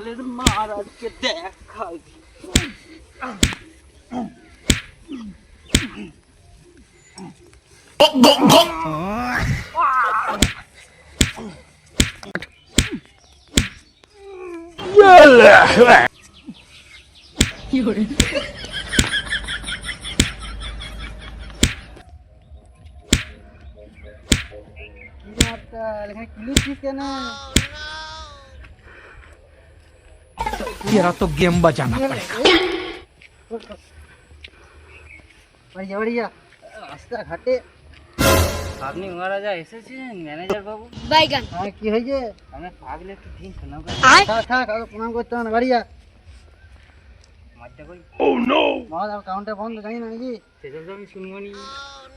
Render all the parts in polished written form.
মালের মার আজকে দেখাই। तेरा तो गेम बजाना पड़ेगा। बढ़िया बढ़िया রাস্তাঘাটে আপনি মহারাজা এসেছেন ম্যানেজার বাবু? বাইগান হ্যাঁ কি হয়েছে? আমি পাগলে একটু ঠিক শোনা থাক থাক আর প্রণাম করতে হবে না বাড়িয়া মারতে কই মহারাজ আমার কাউন্টার বন্ধ জানি না নাকি সেসব তো আমি শুনবো নি।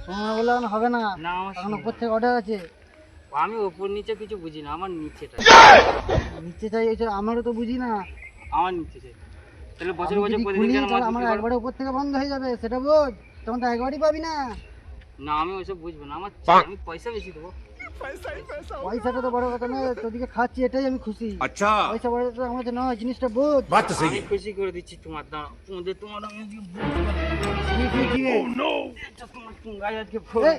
সময় বলে এখন হবে না না আমার এখন উপর থেকে অর্ডার আছে আমি ওপর নিচে কিছু বুঝি না, আমার নিচেটা নিচে চাই ওইটা আমারও তো বুঝি না আমার নিচে চাই। তাহলে বছর আমি বছর যদি প্রতিদিন খুলি, কেন তাহলে মাছ আমার বিক্রি করো? একবারে উপর থেকে বন্ধ হয়ে যাবে সেটা বোঝ তখন তো একবারই পাবি না না আমি ওইসব বুঝবো না, আমার আমি পয়সা বেশি দেবো। পয়সাটা তো বড় কথা না তোদিকে খাচ্ছি এটাই আমি খুশি अच्छा পয়সা বড় কথা আমার তো নয় জিনিসটা বোঝ बात तो सही আমি है খুশি করে দিচ্ছি তোমার দাঁড়া তোমার আমি আজকে কি কি কি রে? তোমার গায়ে আজকে এই!